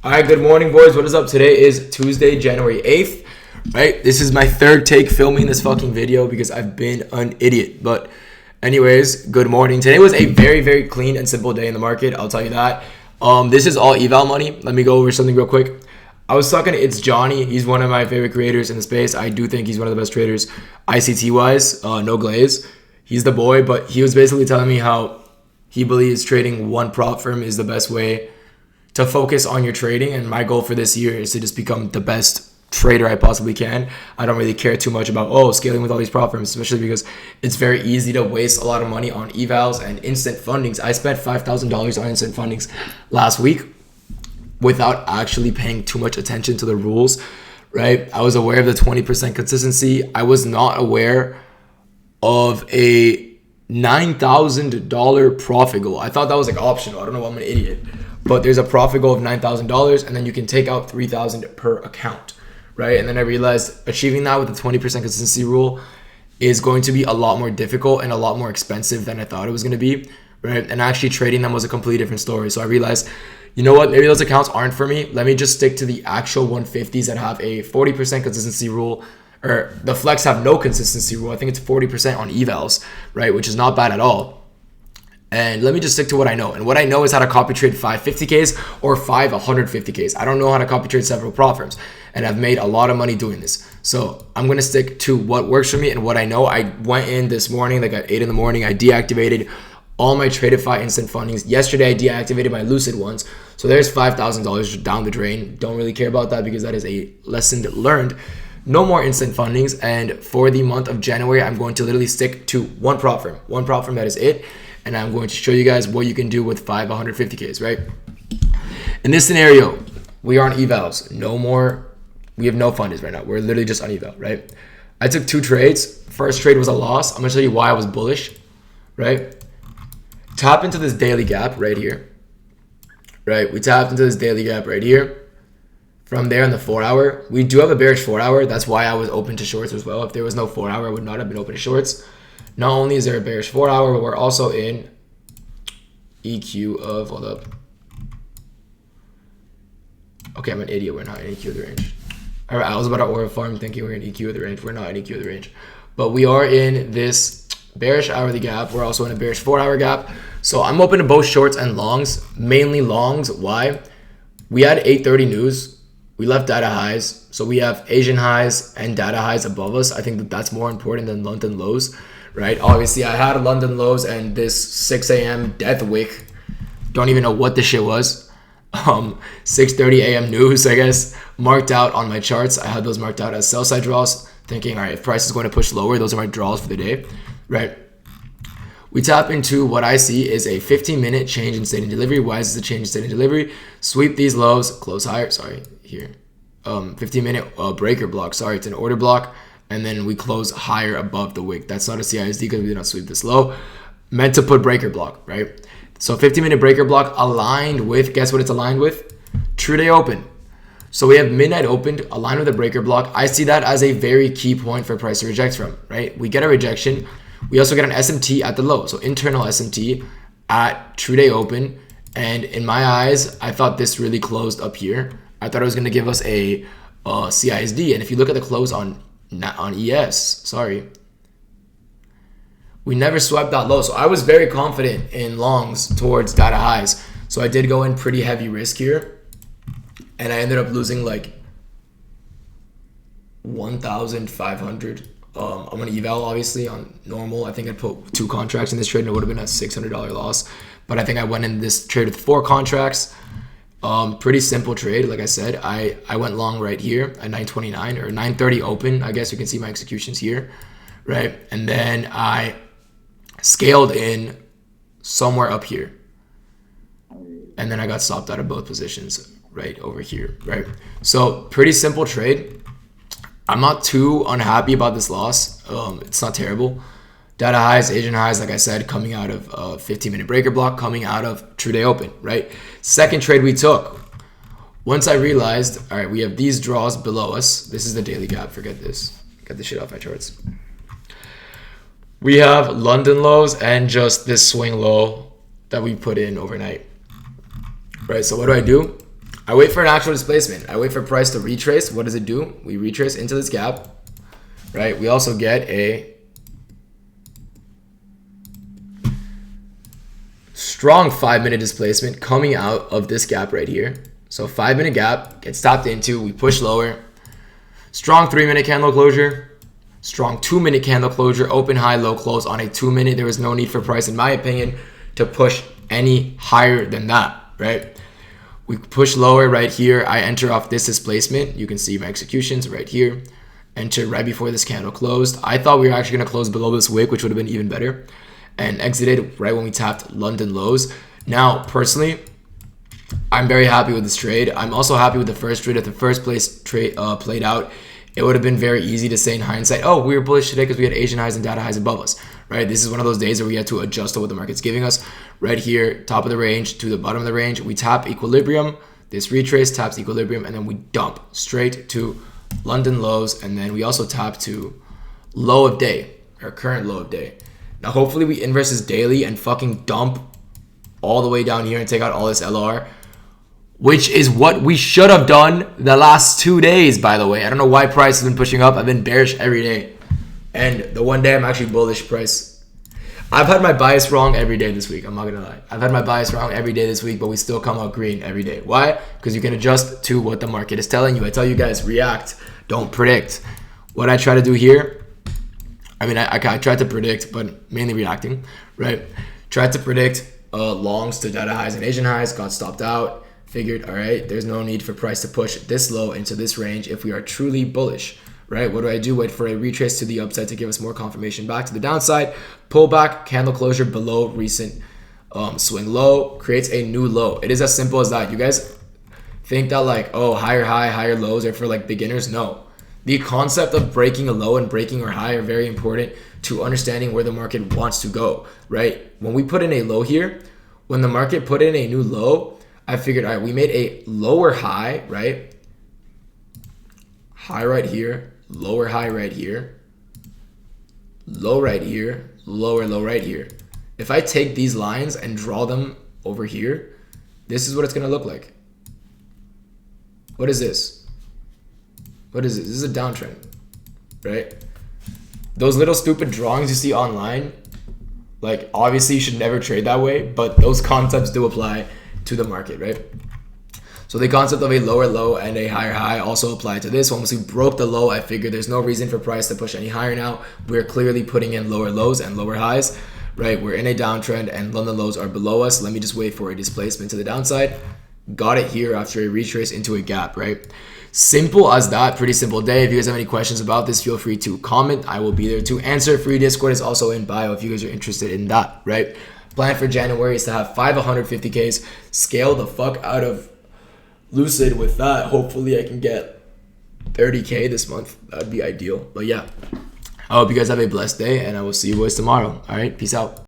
All right, good morning, boys. What is up? Today is Tuesday, January 8th, right? This is my third take filming this fucking video because I've been an idiot. But anyways, good morning. Today was a very, very clean and simple day in the market. I'll tell you that. This is all eval money. Let me go over something real quick. I was talking to It's Johnny. He's one of my favorite creators in the space. I do think he's one of the best traders ICT-wise, no glaze. He's the boy, but he was basically telling me how he believes trading one prop firm is the best way to focus on your trading, and my goal for this year is to just become the best trader I possibly can. I don't really care too much about scaling with all these prop firms, especially because it's very easy to waste a lot of money on evals and instant fundings. I spent $5,000 on instant fundings last week without actually paying too much attention to the rules, right? I was aware of the 20% consistency. I was not aware of a $9,000 profit goal. I thought that was like optional. I don't know why I'm an idiot. But there's a profit goal of $9,000, and then you can take out $3,000 per account, right? And then I realized achieving that with the 20% consistency rule is going to be a lot more difficult and a lot more expensive than I thought it was going to be, right? And actually trading them was a completely different story. So I realized, you know what? Maybe those accounts aren't for me. Let me just stick to the actual 150s that have a 40% consistency rule, or the flex have no consistency rule. I think it's 40% on evals, right? Which is not bad at all. And let me just stick to what I know. And what I know is how to copy trade 550Ks or 150Ks. I don't know how to copy trade several prop firms. And I've made a lot of money doing this. So I'm going to stick to what works for me and what I know. I went in this morning, like at 8 in the morning. I deactivated all my Tradify instant fundings. Yesterday, I deactivated my Lucid ones. So there's $5,000 down the drain. Don't really care about that because that is a lesson learned. No more instant fundings. And for the month of January, I'm going to literally stick to one prop firm. One prop firm, that is it. And I'm going to show you guys what you can do with 150Ks, right? In this scenario, we are on evals. No more, we have no funders right now. We're literally just on eval, right? I took 2 trades. First trade was a loss. I'm gonna show you why I was bullish, right? Tap into this daily gap right here, right? We tapped into this daily gap right here. From there on the 4-hour, we do have a bearish 4-hour. That's why I was open to shorts as well. If there was no 4-hour, I would not have been open to shorts. Not only is there a bearish 4-hour, but we're also in EQ of, hold up. Okay, I'm an idiot. We're not in EQ of the range. All right, I was about to order farm thinking we're in EQ of the range. We're not in EQ of the range. But we are in this bearish hourly gap. We're also in a bearish 4-hour gap. So I'm open to both shorts and longs, mainly longs. Why? We had 8:30 news. We left data highs. So we have Asian highs and data highs above us. I think that that's more important than London lows. Right, obviously I had London lows and this 6 a.m. death wick. Don't even know what this shit was. 6:30 a.m. news, I guess, marked out on my charts. I had those marked out as sell side draws, thinking, all right, if price is going to push lower, those are my draws for the day, right? We tap into what I see is a 15-minute change in state and delivery. Why is this a change in state and delivery? Sweep these lows, close higher. Sorry, here. 15-minute breaker block. Sorry, it's an order block. And then we close higher above the wick. That's not a CISD because we did not sweep this low. Meant to put breaker block, right? So 15-minute breaker block aligned with, guess what it's aligned with? True day open. So we have midnight opened, aligned with a breaker block. I see that as a very key point for price to reject from, right? We get a rejection. We also get an SMT at the low. So internal SMT at true day open. And in my eyes, I thought this really closed up here. I thought it was going to give us a CISD. And if you look at the close on ES, sorry, we never swept that low. So I was very confident in longs towards data highs. So I did go in pretty heavy risk here, and I ended up losing like 1,500. I'm gonna eval obviously on normal. I think I put 2 contracts in this trade and it would have been a $600 loss, but I think I went in this trade with 4 contracts. Pretty simple trade. Like I said, I went long right here at 929 or 930 open. I guess you can see my executions here, right? And then I scaled in somewhere up here. And then I got stopped out of both positions right over here, right? So pretty simple trade. I'm not too unhappy about this loss. It's not terrible. Data highs, Asian highs, like I said, coming out of 15-minute breaker block, coming out of true day open, right? Second trade we took. Once I realized, all right, we have these draws below us. This is the daily gap. Forget this. Get this shit off my charts. We have London lows and just this swing low that we put in overnight, right? So what do? I wait for an actual displacement. I wait for price to retrace. What does it do? We retrace into this gap, right? We also get a strong 5-minute displacement coming out of this gap right here. So 5-minute gap gets tapped into. We push lower. Strong 3-minute candle closure. Strong 2-minute candle closure. Open, high, low, close on a 2-minute. There was no need for price, in my opinion, to push any higher than that, right? We push lower right here. I enter off this displacement. You can see my executions right here. Enter right before this candle closed. I thought we were actually going to close below this wick, which would have been even better. And exited right when we tapped London lows. Now, personally, I'm very happy with this trade. I'm also happy with the first trade. If the first place trade played out, it would have been very easy to say in hindsight, oh, we were bullish today because we had Asian highs and data highs above us, right? This is one of those days where we had to adjust to what the market's giving us. Right here, top of the range to the bottom of the range, we tap equilibrium. This retrace taps equilibrium, and then we dump straight to London lows, and then we also tap to low of day, our current low of day. Now, hopefully we inverse this daily and fucking dump all the way down here and take out all this LR, which is what we should have done the last 2 days, by the way. I don't know why price has been pushing up. I've been bearish every day. And the one day I'm actually bullish, price. I've had my bias wrong every day this week. I'm not going to lie. I've had my bias wrong every day this week, but we still come out green every day. Why? Because you can adjust to what the market is telling you. I tell you guys, react, don't predict. What I try to do here, I tried to predict, but mainly reacting, right? Tried to predict longs to data highs and Asian highs, got stopped out. Figured, all right, there's no need for price to push this low into this range if we are truly bullish, right? What do? Wait for a retrace to the upside to give us more confirmation back to the downside. Pull back, candle closure below recent swing low, creates a new low. It is as simple as that. You guys think that like, oh, higher high, higher lows are for like beginners? No. The concept of breaking a low and breaking a high are very important to understanding where the market wants to go, right? When we put in a low here, when the market put in a new low, I figured, all right, we made a lower high, right? High right here, lower high right here, low right here, lower low right here. If I take these lines and draw them over here, this is what it's going to look like. What is this? What is this? This is a downtrend, right? Those little stupid drawings you see online, like obviously you should never trade that way, but those concepts do apply to the market, right? So the concept of a lower low and a higher high also apply to this. Once we broke the low, I figured there's no reason for price to push any higher now. We're clearly putting in lower lows and lower highs, right? We're in a downtrend and London lows are below us. Let me just wait for a displacement to the downside. Got it here after a retrace into a gap, right? Simple as that. Pretty simple day. If you guys have any questions about this, feel free to comment. I will be there to answer. Free Discord is also in bio if you guys are interested in that, right? Plan for January is to have 150Ks. Scale the fuck out of Lucid with that. Hopefully I can get 30K this month. That would be ideal. But yeah, I hope you guys have a blessed day and I will see you boys tomorrow. All right, peace out.